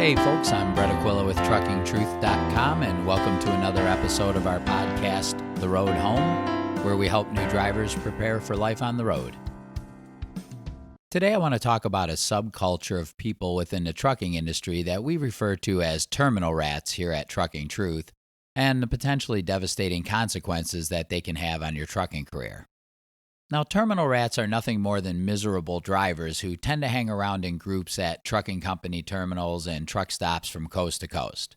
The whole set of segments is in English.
Hey folks, I'm Brett Aquila with TruckingTruth.com, and welcome to another episode of our podcast, The Road Home, where we help new drivers prepare for life on the road. Today I want to talk about a subculture of people within the trucking industry that we refer to as terminal rats here at Trucking Truth, and the potentially devastating consequences that they can have on your trucking career. Now, terminal rats are nothing more than miserable drivers who tend to hang around in groups at trucking company terminals and truck stops from coast to coast.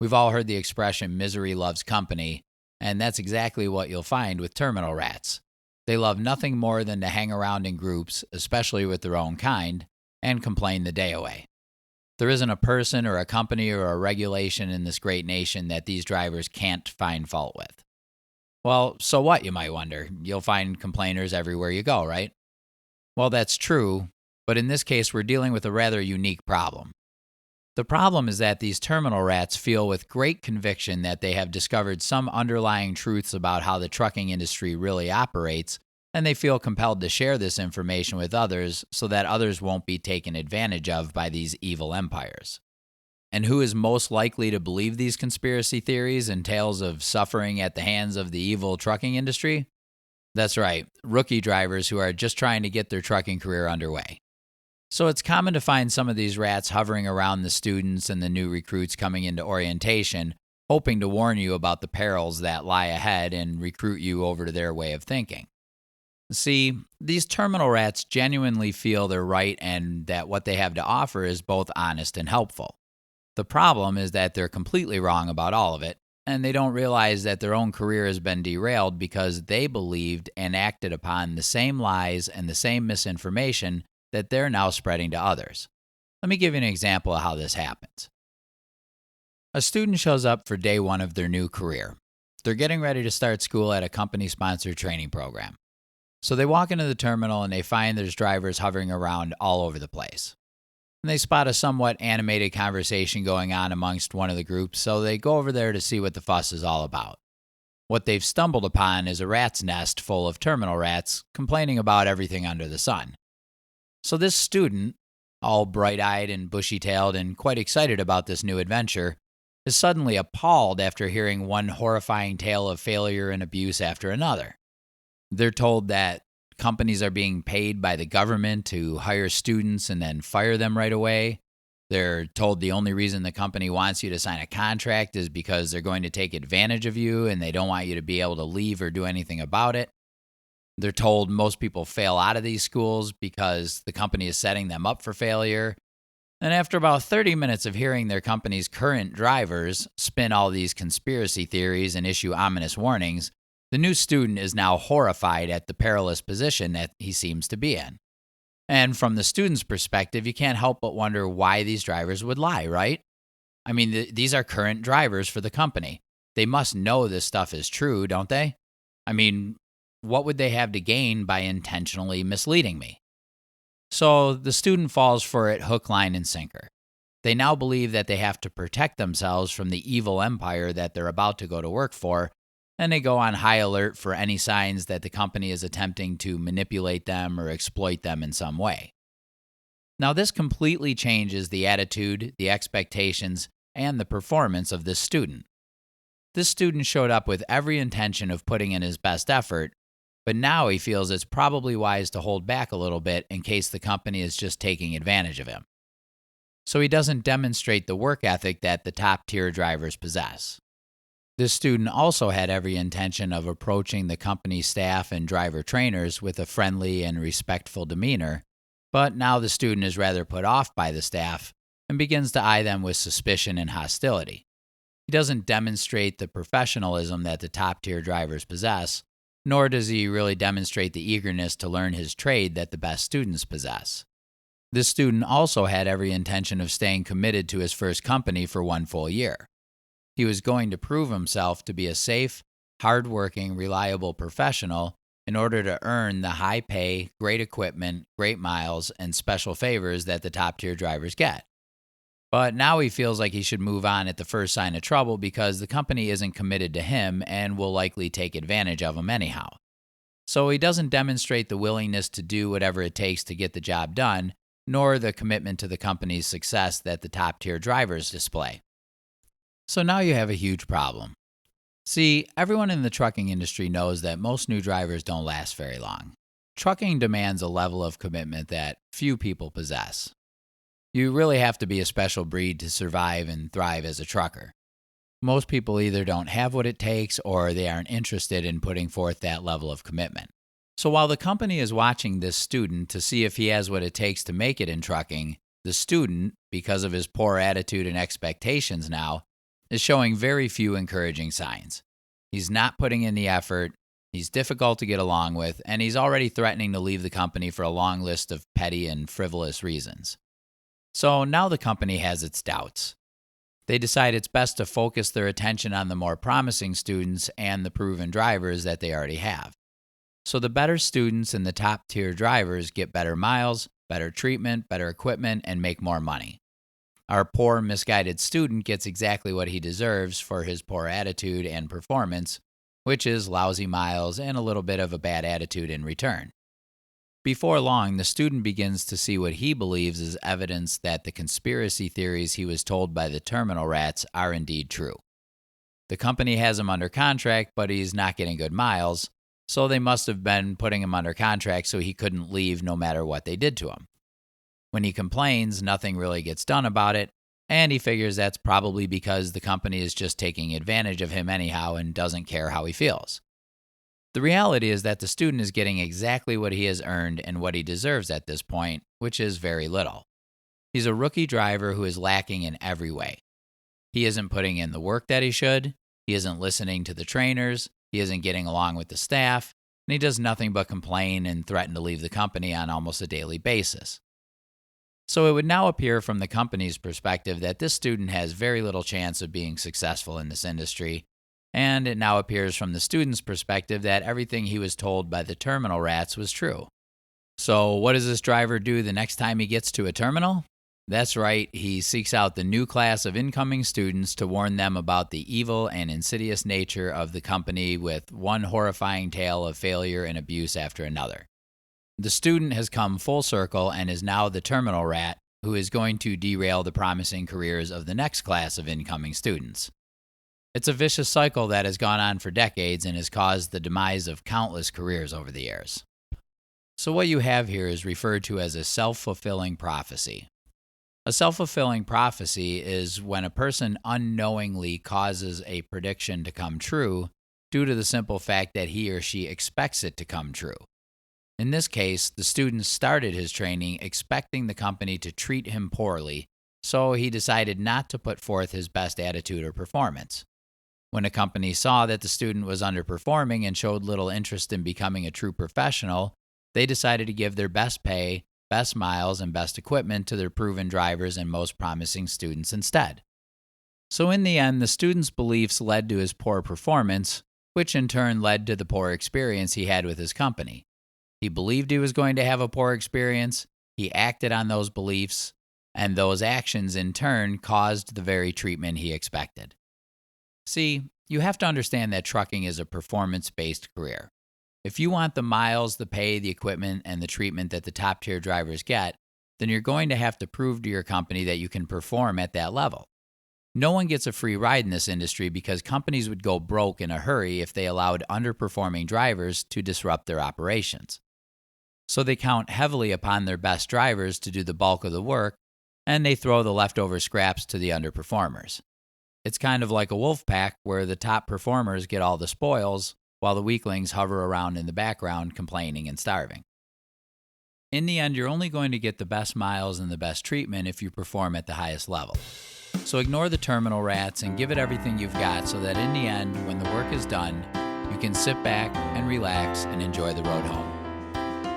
We've all heard the expression, misery loves company, and that's exactly what you'll find with terminal rats. They love nothing more than to hang around in groups, especially with their own kind, and complain the day away. There isn't a person or a company or a regulation in this great nation that these drivers can't find fault with. Well, so what, you might wonder? You'll find complainers everywhere you go, right? Well, that's true, but in this case, we're dealing with a rather unique problem. The problem is that these terminal rats feel with great conviction that they have discovered some underlying truths about how the trucking industry really operates, and they feel compelled to share this information with others so that others won't be taken advantage of by these evil empires. And who is most likely to believe these conspiracy theories and tales of suffering at the hands of the evil trucking industry? That's right, rookie drivers who are just trying to get their trucking career underway. So it's common to find some of these rats hovering around the students and the new recruits coming into orientation, hoping to warn you about the perils that lie ahead and recruit you over to their way of thinking. See, these terminal rats genuinely feel they're right and that what they have to offer is both honest and helpful. The problem is that they're completely wrong about all of it, and they don't realize that their own career has been derailed because they believed and acted upon the same lies and the same misinformation that they're now spreading to others. Let me give you an example of how this happens. A student shows up for day one of their new career. They're getting ready to start school at a company-sponsored training program. So they walk into the terminal and they find there's drivers hovering around all over the place. And they spot a somewhat animated conversation going on amongst one of the groups, so they go over there to see what the fuss is all about. What they've stumbled upon is a rat's nest full of terminal rats complaining about everything under the sun. So this student, all bright-eyed and bushy-tailed and quite excited about this new adventure, is suddenly appalled after hearing one horrifying tale of failure and abuse after another. They're told that companies are being paid by the government to hire students and then fire them right away. They're told the only reason the company wants you to sign a contract is because they're going to take advantage of you and they don't want you to be able to leave or do anything about it. They're told most people fail out of these schools because the company is setting them up for failure. And after about 30 minutes of hearing their company's current drivers spin all these conspiracy theories and issue ominous warnings, the new student is now horrified at the perilous position that he seems to be in. And from the student's perspective, you can't help but wonder why these drivers would lie, right? I mean, these are current drivers for the company. They must know this stuff is true, don't they? I mean, what would they have to gain by intentionally misleading me? So the student falls for it hook, line, and sinker. They now believe that they have to protect themselves from the evil empire that they're about to go to work for, and they go on high alert for any signs that the company is attempting to manipulate them or exploit them in some way. Now, this completely changes the attitude, the expectations, and the performance of this student. This student showed up with every intention of putting in his best effort, but now he feels it's probably wise to hold back a little bit in case the company is just taking advantage of him. So he doesn't demonstrate the work ethic that the top-tier drivers possess. This student also had every intention of approaching the company staff and driver trainers with a friendly and respectful demeanor, but now the student is rather put off by the staff and begins to eye them with suspicion and hostility. He doesn't demonstrate the professionalism that the top-tier drivers possess, nor does he really demonstrate the eagerness to learn his trade that the best students possess. This student also had every intention of staying committed to his first company for one full year. He was going to prove himself to be a safe, hard-working, reliable professional in order to earn the high pay, great equipment, great miles, and special favors that the top-tier drivers get. But now he feels like he should move on at the first sign of trouble because the company isn't committed to him and will likely take advantage of him anyhow. So he doesn't demonstrate the willingness to do whatever it takes to get the job done nor the commitment to the company's success that the top-tier drivers display. So now you have a huge problem. See, everyone in the trucking industry knows that most new drivers don't last very long. Trucking demands a level of commitment that few people possess. You really have to be a special breed to survive and thrive as a trucker. Most people either don't have what it takes or they aren't interested in putting forth that level of commitment. So while the company is watching this student to see if he has what it takes to make it in trucking, the student, because of his poor attitude and expectations now, is showing very few encouraging signs. He's not putting in the effort, he's difficult to get along with, and he's already threatening to leave the company for a long list of petty and frivolous reasons. So now the company has its doubts. They decide it's best to focus their attention on the more promising students and the proven drivers that they already have. So the better students and the top-tier drivers get better miles, better treatment, better equipment, and make more money. Our poor, misguided student gets exactly what he deserves for his poor attitude and performance, which is lousy miles and a little bit of a bad attitude in return. Before long, the student begins to see what he believes is evidence that the conspiracy theories he was told by the terminal rats are indeed true. The company has him under contract, but he's not getting good miles, so they must have been putting him under contract so he couldn't leave no matter what they did to him. When he complains, nothing really gets done about it, and he figures that's probably because the company is just taking advantage of him anyhow and doesn't care how he feels. The reality is that the student is getting exactly what he has earned and what he deserves at this point, which is very little. He's a rookie driver who is lacking in every way. He isn't putting in the work that he should, he isn't listening to the trainers, he isn't getting along with the staff, and he does nothing but complain and threaten to leave the company on almost a daily basis. So it would now appear from the company's perspective that this student has very little chance of being successful in this industry, and it now appears from the student's perspective that everything he was told by the terminal rats was true. So what does this driver do the next time he gets to a terminal? That's right, he seeks out the new class of incoming students to warn them about the evil and insidious nature of the company with one horrifying tale of failure and abuse after another. The student has come full circle and is now the terminal rat who is going to derail the promising careers of the next class of incoming students. It's a vicious cycle that has gone on for decades and has caused the demise of countless careers over the years. So what you have here is referred to as a self-fulfilling prophecy. A self-fulfilling prophecy is when a person unknowingly causes a prediction to come true due to the simple fact that he or she expects it to come true. In this case, the student started his training expecting the company to treat him poorly, so he decided not to put forth his best attitude or performance. When a company saw that the student was underperforming and showed little interest in becoming a true professional, they decided to give their best pay, best miles, and best equipment to their proven drivers and most promising students instead. So in the end, the student's beliefs led to his poor performance, which in turn led to the poor experience he had with his company. He believed he was going to have a poor experience, he acted on those beliefs, and those actions in turn caused the very treatment he expected. See, you have to understand that trucking is a performance-based career. If you want the miles, the pay, the equipment, and the treatment that the top-tier drivers get, then you're going to have to prove to your company that you can perform at that level. No one gets a free ride in this industry because companies would go broke in a hurry if they allowed underperforming drivers to disrupt their operations. So they count heavily upon their best drivers to do the bulk of the work, and they throw the leftover scraps to the underperformers. It's kind of like a wolf pack where the top performers get all the spoils, while the weaklings hover around in the background complaining and starving. In the end, you're only going to get the best miles and the best treatment if you perform at the highest level. So ignore the terminal rats and give it everything you've got so that in the end, when the work is done, you can sit back and relax and enjoy the road home.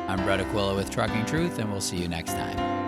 I'm Brett Aquila with Trucking Truth, and we'll see you next time.